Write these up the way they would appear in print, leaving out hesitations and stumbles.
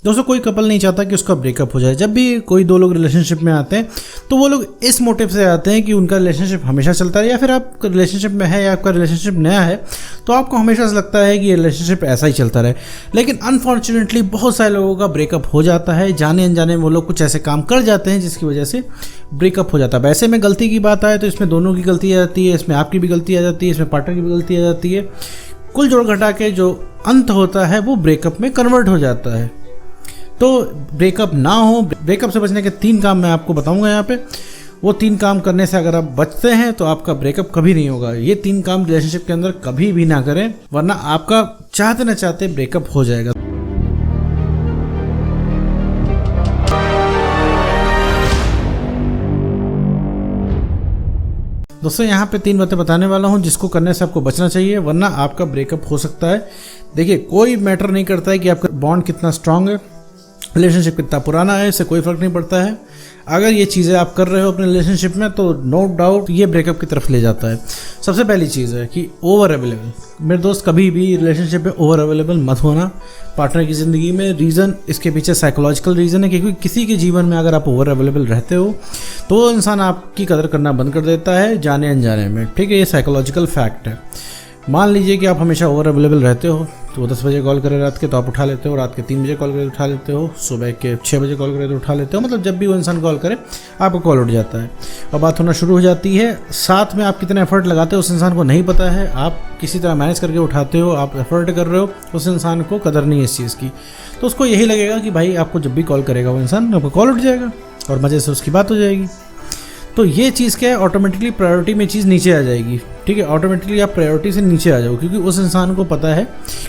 दोस्तों कोई कपल नहीं चाहता कि उसका ब्रेकअप हो जाए। जब भी कोई दो लोग रिलेशनशिप में आते हैं तो वो लोग इस मोटिव से आते हैं कि उनका रिलेशनशिप हमेशा चलता है, या फिर आप रिलेशनशिप में है या आपका रिलेशनशिप नया है तो आपको हमेशा से लगता है कि ये रिलेशनशिप ऐसा ही चलता रहे। लेकिन अनफॉर्चुनेटली बहुत सारे लोगों का ब्रेकअप हो जाता है, जाने अनजाने में वो लोग कुछ ऐसे काम कर जाते हैं जिसकी वजह से ब्रेकअप हो जाता है। वैसे में गलती की बात आए तो इसमें दोनों की गलती आ जाती है, इसमें आपकी भी गलती आ जाती है, इसमें पार्टनर की भी गलती आ जाती है। कुल जोड़ घटा के जो अंत होता है वो ब्रेकअप में कन्वर्ट हो जाता है। तो ब्रेकअप ना हो, ब्रेकअप से बचने के 3 काम मैं आपको बताऊंगा यहाँ पे। वो 3 काम करने से अगर आप बचते हैं तो आपका ब्रेकअप कभी नहीं होगा। ये 3 काम रिलेशनशिप के अंदर कभी भी ना करें, वरना आपका चाहते ना चाहते ब्रेकअप हो जाएगा। दोस्तों यहाँ पे 3 बातें बताने वाला हूँ जिसको करने से आपको बचना चाहिए, वरना आपका ब्रेकअप हो सकता है। देखिए, कोई मैटर नहीं करता है कि आपका बॉन्ड कितना स्ट्रांग है, रिलेशनशिप कितना पुराना है, इससे कोई फर्क नहीं पड़ता है। अगर ये चीज़ें आप कर रहे हो अपने रिलेशनशिप में तो नो डाउट ये ब्रेकअप की तरफ ले जाता है। सबसे पहली चीज़ है कि ओवर अवेलेबल। मेरे दोस्त, कभी भी रिलेशनशिप में ओवर अवेलेबल मत होना पार्टनर की ज़िंदगी में। रीज़न इसके पीछे साइकोलॉजिकल रीज़न है, क्योंकि किसी के जीवन में अगर आप ओवर अवेलेबल रहते हो तो वो इंसान आपकी कदर करना बंद कर देता है जाने अनजाने में। ठीक है, ये साइकोलॉजिकल फैक्ट है। मान लीजिए कि आप हमेशा ओवर अवेलेबल रहते हो, तो वो 10 बजे कॉल करे रात के तो आप उठा लेते हो, रात के 3 बजे कॉल करे उठा लेते हो, सुबह के 6 बजे कॉल करे तो उठा लेते हो। मतलब जब भी वो इंसान कॉल करे आपका कॉल उठ जाता है और बात होना शुरू हो जाती है। साथ में आप कितना एफर्ट लगाते हो उस इंसान को नहीं पता है, आप किसी तरह मैनेज करके उठाते हो, आप एफर्ट कर रहे हो, उस इंसान को कदर नहीं है इस चीज़ की। तो उसको यही लगेगा कि भाई आपको जब भी कॉल करेगा वो इंसान, आपका कॉल उठ जाएगा और मज़े से उसकी बात हो जाएगी। तो ये चीज़ क्या है, ऑटोमेटिकली प्रायोरिटी में चीज़ नीचे आ जाएगी। ठीक है, ऑटोमेटिकली आप प्रायोरिटी से नीचे आ जाओ, क्योंकि उस इंसान को पता है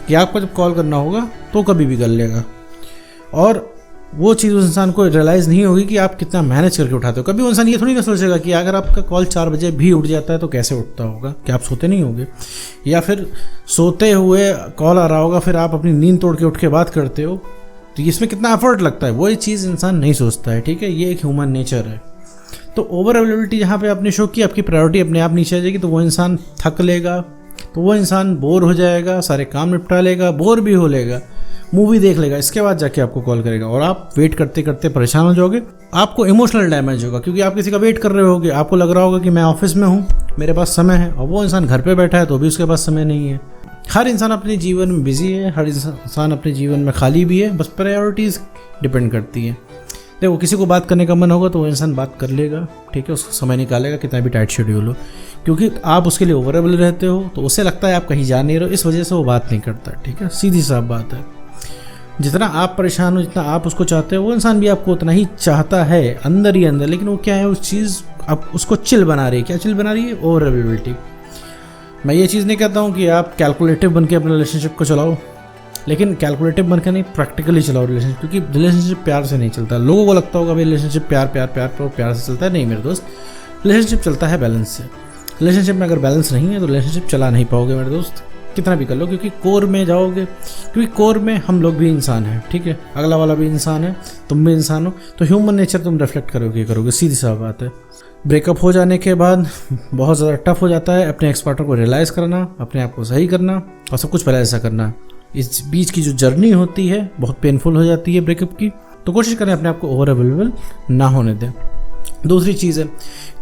कि आपको जब कॉल करना होगा तो कभी भी कर लेगा। और वो चीज़ उस इंसान को रियलाइज़ नहीं होगी कि आप कितना मैनेज करके उठाते हो। कभी वो इंसान ये थोड़ी ना सोचेगा कि अगर आपका कॉल 4 बजे भी उठ जाता है तो कैसे उठता होगा, कि आप सोते नहीं होंगे, या फिर सोते हुए कॉल आ रहा होगा फिर आप अपनी नींद तोड़ के उठ के बात करते हो, तो इसमें कितना एफर्ट लगता है, वो ये चीज़ इंसान नहीं सोचता है। ठीक है, ये एक ह्यूमन नेचर है। तो ओवर अवेलेबिलिटी जहाँ पे आपने शो की, आपकी प्रायोरिटी अपने आप नीचे आ जाएगी, तो वो इंसान थक लेगा, तो वो इंसान बोर हो जाएगा, सारे काम निपटा लेगा, बोर भी हो लेगा, मूवी देख लेगा, इसके बाद जाके आपको कॉल करेगा और आप वेट करते करते परेशान हो जाओगे। आपको इमोशनल डैमेज होगा, क्योंकि आप किसी का वेट कर रहे होगे, आपको लग रहा होगा कि मैं ऑफिस में हूँ, मेरे पास समय है, और वो इंसान घर पे बैठा है तो भी उसके पास समय नहीं है। हर इंसान अपने जीवन में बिजी है, हर इंसान अपने जीवन में खाली भी है, बस प्रायोरिटीज़ डिपेंड करती है। देखो, किसी को बात करने का मन होगा तो वो इंसान बात कर लेगा, ठीक है, उसको समय निकालेगा, कितना भी टाइट शेड्यूल हो, क्योंकि आप उसके लिए ओवर अवेलेबल रहते हो तो उसे लगता है आप कहीं जा नहीं रहे हो, इस वजह से वो बात नहीं करता। ठीक है, सीधी साफ बात है। जितना आप परेशान हो, जितना आप उसको चाहते हो, वो इंसान भी आपको उतना ही चाहता है अंदर ही अंदर। लेकिन वो क्या है, उस चीज़ आप उसको चिल बना रही है। क्या चिल बना रही है? Over availability. मैं ये चीज़ नहीं कहता हूँ कि आप कैलकुलेटिव बन के अपने रिलेशनशिप को चलाओ, लेकिन कैलकुलेटिव बनकर नहीं, प्रैक्टिकली चलाओ रिलेशनशिप, क्योंकि रिलेशनशिप प्यार से नहीं चलता। लोगों को लगता होगा भाई रिलेशनशिप प्यार से चलता है। नहीं मेरे दोस्त, रिलेशनशिप चलता है बैलेंस से। रिलेशनशिप में अगर बैलेंस नहीं है तो रिलेशनशिप चला नहीं पाओगे मेरे दोस्त, कितना भी कर लो, क्योंकि कोर में जाओगे, क्योंकि कोर में हम लोग भी इंसान हैं। ठीक है, अगला वाला भी इंसान है, तुम भी इंसान हो, तो ह्यूमन नेचर तुम रिफ्लेक्ट करोगे, सीधी सा बात है। ब्रेकअप हो जाने के बाद बहुत ज़्यादा टफ हो जाता है अपने एक्स पार्टनर को रियलाइज़ करना, अपने आप को सही करना और सब कुछ पहले ऐसा करना। इस बीच की जो जर्नी होती है बहुत पेनफुल हो जाती है ब्रेकअप की, तो कोशिश करें अपने आप को ओवर अवेलेबल ना होने दें। दूसरी चीज़ है,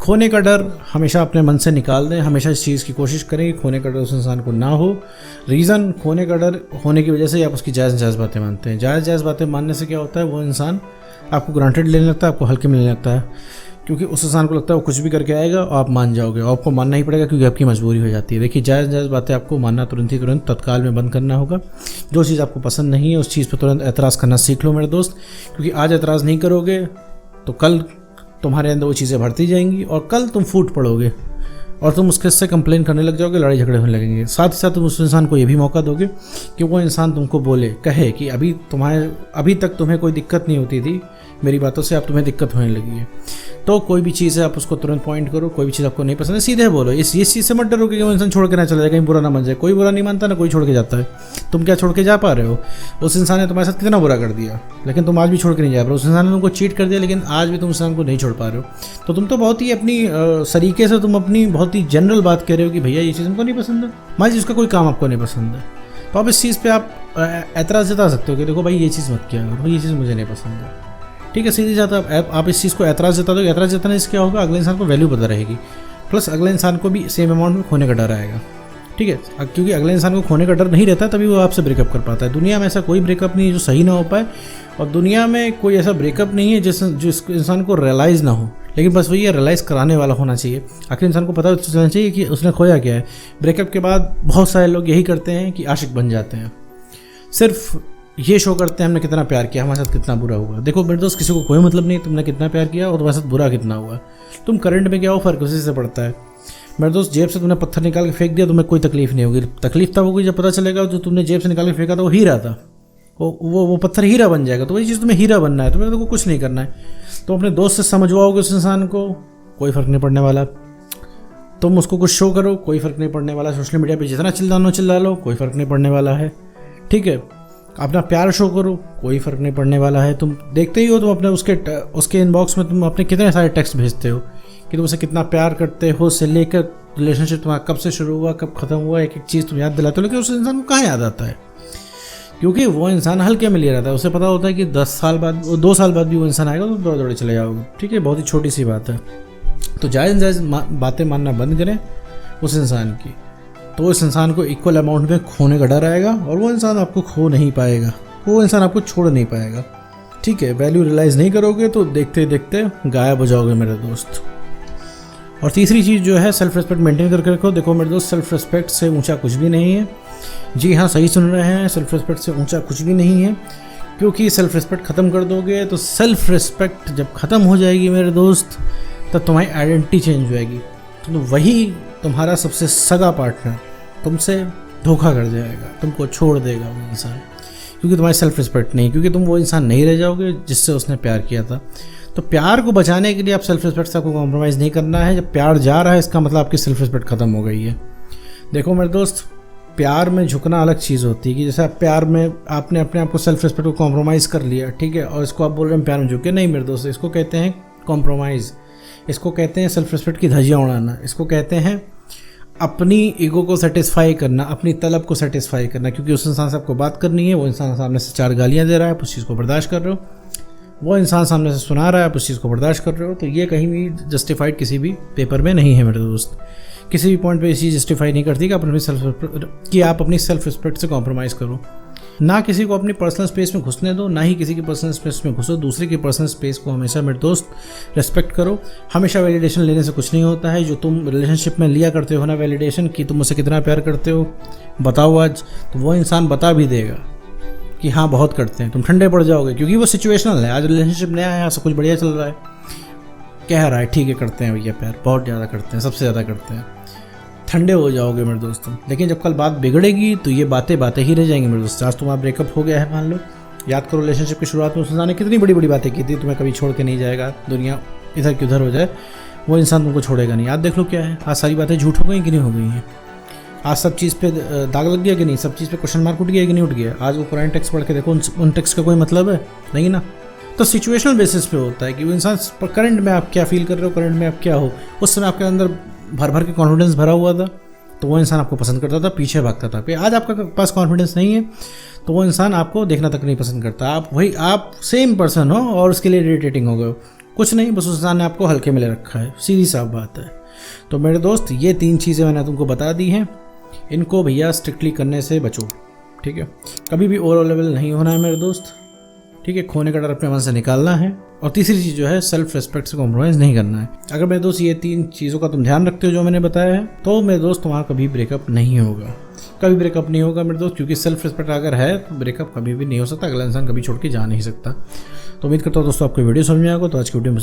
खोने का डर हमेशा अपने मन से निकाल दें। हमेशा इस चीज़ की कोशिश करें कि खोने का डर उस इंसान को ना हो। रीज़न, खोने का डर होने की वजह से आप उसकी जायज़ बातें मानते हैं। जायज़ बातें मानने से क्या होता है, वो इंसान आपको ग्रांटेड लेने लगता है, आपको हल्के में लेने लगता है, क्योंकि उस इंसान को लगता है वो कुछ भी करके आएगा और आप मान जाओगे, और आपको मानना ही पड़ेगा क्योंकि आपकी मजबूरी हो जाती है। देखिए, जायज़ बातें आपको मानना तुरंत तत्काल में बंद करना होगा। जो चीज़ आपको पसंद नहीं है उस चीज़ पर तुरंत एतराज़ करना सीख लो मेरे दोस्त, क्योंकि आज एतराज़ नहीं करोगे तो कल तुम्हारे अंदर वो चीज़ें बढ़ती जाएंगी और कल तुम फूट पड़ोगे और तुम उसके से कंप्लेन करने लग जाओगे, लड़ाई झगड़े होने लगेंगे। साथ ही साथ तुम उस इंसान को ये भी मौका दोगे कि वो इंसान तुमको बोले, कहे कि अभी तक तुम्हें कोई दिक्कत नहीं होती थी मेरी बातों से, अब तुम्हें दिक्कत होने लगी है। तो कोई भी चीज़ है आप उसको तुरंत पॉइंट करो। कोई भी चीज़ आपको नहीं पसंद है सीधे बोलो। इस चीज़ से मत डरो कि वो इंसान छोड़ के ना चला जाए, कहीं बुरा ना मान जाए। कोई बुरा नहीं मानता ना कोई छोड़ के जाता है। तुम क्या छोड़ के जा पा रहे हो? उस इंसान ने तुम्हारे साथ कितना बुरा कर दिया, लेकिन तुम आज भी छोड़ के नहीं जा पा रहे हो। उस इंसान ने तुमको चीट कर दिया, लेकिन आज भी तुम उस इंसान को नहीं छोड़ पा रहे हो। तो तुम तो बहुत ही अपनी सरीके से तुम अपनी बहुत ही जनरल बात कह रहे हो कि भैया ये चीज़ हमको नहीं पसंद है। मान लीजिए उसका कोई काम आपको नहीं पसंद है, तो आप इस चीज़ पे आप एतराज़ जता सकते हो कि देखो भाई ये चीज़ मत किया करो, ये चीज़ मुझे नहीं पसंद है, ठीक है, सीधी जाता आप इस चीज़ को एतराज़ जता दो। एतराज़ जताने से क्या होगा, अगले इंसान को वैल्यू पता रहेगी, प्लस अगले इंसान को भी सेम अमाउंट में खोने का डर आएगा, ठीक है, क्योंकि अगले इंसान को खोने का डर नहीं रहता तभी वो आपसे ब्रेकअप कर पाता है। दुनिया में ऐसा कोई ब्रेकअप नहीं है जो सही ना हो पाए, और दुनिया में कोई ऐसा ब्रेकअप नहीं है जो इंसान को रियलाइज़ ना हो, लेकिन बस वही रियलाइज़ कराने वाला होना चाहिए। आखिर इंसान को पता चलना चाहिए कि उसने खोया क्या है। ब्रेकअप के बाद बहुत सारे लोग यही करते हैं कि आशिक बन जाते हैं, सिर्फ ये शो करते हैं हमने कितना प्यार किया, हमारे साथ कितना बुरा हुआ। देखो मेरे दोस्त, किसी को कोई मतलब नहीं तुमने कितना प्यार किया और तुम्हारे साथ बुरा कितना हुआ। तुम करंट में क्या हो, फर्क उसी से पड़ता है। मेरे दोस्त, जेब से तुमने पत्थर निकाल के फेंक दिया, तुम्हें कोई तकलीफ नहीं होगी। तकलीफ तब होगी जब पता चलेगा जो तुमने जेब से निकाल के फेंका था वो हीरा था, वो पत्थर हीरा बन जाएगा। तो वही चीज़ तुम्हें हीरा बनना है, तुम्हें तो कुछ नहीं करना है। तो अपने दोस्त से समझवाओगे उस इंसान को, कोई फ़र्क नहीं पड़ने वाला। तुम उसको कुछ शो करो, कोई फ़र्क नहीं पड़ने वाला। सोशल मीडिया पे जितना चिल्ला लो, कोई फ़र्क नहीं पड़ने वाला है, ठीक है। अपना प्यार शो करो, कोई फ़र्क नहीं पड़ने वाला है। तुम देखते ही हो, तुम अपने उसके इनबॉक्स में तुम अपने कितने सारे टेक्स्ट भेजते हो कि तुम उसे कितना प्यार करते हो, से लेकर रिलेशनशिप तुम्हारा कब से शुरू हुआ, कब ख़त्म हुआ, एक एक चीज़ तुम याद दिलाते हो। लेकिन उस इंसान को कहाँ याद आता है, क्योंकि वो इंसान हल्के में ले रहा था। उसे पता होता है कि 10 साल बाद, 2 साल बाद भी वो इंसान आएगा तो दौड़ दौड़े चले जाओगे, ठीक है। बहुत ही छोटी सी बात है। तो जायज़ बातें मानना बंद करें उस इंसान की, तो उस इंसान को इक्वल अमाउंट में खोने का डर आएगा और वो इंसान आपको खो नहीं पाएगा, वो इंसान आपको छोड़ नहीं पाएगा, ठीक है। वैल्यू रियलाइज़ नहीं करोगे तो देखते देखते गायब हो जाओगे मेरे दोस्त। और तीसरी चीज़ जो है, सेल्फ रिस्पेक्ट मेंटेन करके रखो। देखो मेरे दोस्त, सेल्फ रिस्पेक्ट से ऊंचा कुछ भी नहीं है। जी हाँ, सही सुन रहे हैं, सेल्फ रिस्पेक्ट से ऊंचा कुछ भी नहीं है, क्योंकि सेल्फ रिस्पेक्ट ख़त्म कर दोगे तो सेल्फ रिस्पेक्ट जब ख़त्म हो जाएगी मेरे दोस्त, तब तुम्हारी आइडेंटिटी चेंज हो जाएगी। तो वही तुम्हारा सबसे सगा पार्टनर तुमसे धोखा कर जाएगा, तुमको छोड़ देगा वो इंसान, क्योंकि तुम्हारी सेल्फ रिस्पेक्ट नहीं, क्योंकि तुम वो इंसान नहीं रह जाओगे जिससे उसने प्यार किया था। तो प्यार को बचाने के लिए आप सेल्फ रिस्पेक्ट से आपको कॉम्प्रोमाइज़ नहीं करना है। जब प्यार जा रहा है इसका मतलब आपकी सेल्फ रिस्पेक्ट ख़त्म हो गई है। देखो मेरे दोस्त, प्यार में झुकना अलग चीज़ होती है कि जैसे आप प्यार में आपने अपने आप को सेल्फ रिस्पेक्ट को कॉम्प्रोमाइज़ कर लिया, ठीक है, और इसको आप बोल रहे हैं प्यार में झुके। नहीं मेरे दोस्त, इसको कहते हैं कॉम्प्रोमाइज़, इसको कहते हैं सेल्फ रिस्पेक्ट की धज्जियाँ उड़ाना, इसको कहते हैं अपनी ईगो को सेटिस्फाई करना, अपनी तलब को सेटिस्फाई करना। क्योंकि उस इंसान से आपको बात करनी है, वो इंसान सामने से 4 गालियाँ दे रहा है, आप उस चीज़ को बर्दाश्त कर रहे हो, वो इंसान सामने से सुना रहा है, आप उस चीज़ को बर्दाश्त कर रहे हो। तो ये कहीं भी जस्टिफाइड किसी भी पेपर में नहीं है मेरे दोस्त। किसी भी पॉइंट पे ये चीज़ जस्टिफाई नहीं करती कि आप अपनी सेल्फ रिस्पेक्ट से कॉम्प्रोमाइज़ करो। ना किसी को अपनी पर्सनल स्पेस में घुसने दो, ना ही किसी की पर्सनल स्पेस में घुसो। दूसरे की पर्सनल स्पेस को हमेशा मेरे दोस्त रिस्पेक्ट करो। हमेशा वैलिडेशन लेने से कुछ नहीं होता है। जो तुम रिलेशनशिप में लिया करते हो ना वैलिडेशन की, तुम मुझसे कितना प्यार करते हो बताओ आज, तो वो इंसान बता भी देगा कि हाँ बहुत करते हैं। तुम ठंडे पड़ जाओगे, क्योंकि वो सिचुएशनल है। आज रिलेशनशिप नया है, सब कुछ बढ़िया चल रहा है, कह रहा है ठीक है करते हैं भैया प्यार, बहुत ज़्यादा करते हैं, सबसे ज़्यादा करते हैं, ठंडे हो जाओगे मेरे दोस्तों। लेकिन जब कल बात बिगड़ेगी तो ये बातें ही रह जाएंगी मेरे दोस्त। आज तुम्हारा ब्रेकअप हो गया है मान लो, याद करो रिलेशनशिप की शुरुआत में उस इंसान ने कितनी बड़ी बड़ी बातें की थी, तुम्हें कभी छोड़ के नहीं जाएगा, दुनिया इधर की उधर हो जाए, वो इंसान तुमको छोड़ेगा नहीं। आज देख लो क्या है, आज सारी बातें झूठ हो गई कि नहीं हो गई हैं। आज सब चीज़ पे दाग लग गया कि नहीं, सब चीज़ पे क्वेश्चन मार्क उठ गया कि नहीं उठ गया। आज वो पुराने टेक्स्ट पढ़ के देखो, उन टेक्स्ट का कोई मतलब है नहीं ना। तो सिचुएशनल बेसिस पे होता है कि वो इंसान करंट में आप क्या फील कर रहे हो, करंट में आप क्या हो। उस समय आपके अंदर भर भर के कॉन्फिडेंस भरा हुआ था तो वो इंसान आपको पसंद करता था, पीछे भागता था। आज आपका पास कॉन्फिडेंस नहीं है तो वो इंसान आपको देखना तक नहीं पसंद करता। आप सेम पर्सन हो और उसके लिए इरिटेटिंग हो गए हो, कुछ नहीं, बस उस इंसान ने आपको हल्के में ले रखा है, सीधी साफ बात है। तो मेरे दोस्त, ये 3 चीज़ें मैंने तुमको बता दी हैं, इनको भैया स्ट्रिक्टली करने से बचो, ठीक है। कभी भी ओवर लेवल नहीं होना है मेरे दोस्त, ठीक है। खोने का डर अपने मन से निकालना है। और तीसरी चीज़ जो है, सेल्फ रिस्पेक्ट से कॉम्प्रोमाइज़ नहीं करना है। अगर मेरे दोस्त ये 3 चीज़ों का तुम ध्यान रखते हो जो मैंने बताया है, तो मेरे दोस्त तुम्हारा कभी ब्रेकअप नहीं होगा, कभी ब्रेकअप नहीं होगा मेरे दोस्त। क्योंकि सेल्फ रिस्पेक्ट अगर है तो ब्रेकअप कभी भी नहीं हो सकता, अगला इंसान कभी छोड़ के जा नहीं सकता। तो उम्मीद करता हूँ दोस्तों आपको वीडियो समझ में आएगा। तो आज की वीडियो में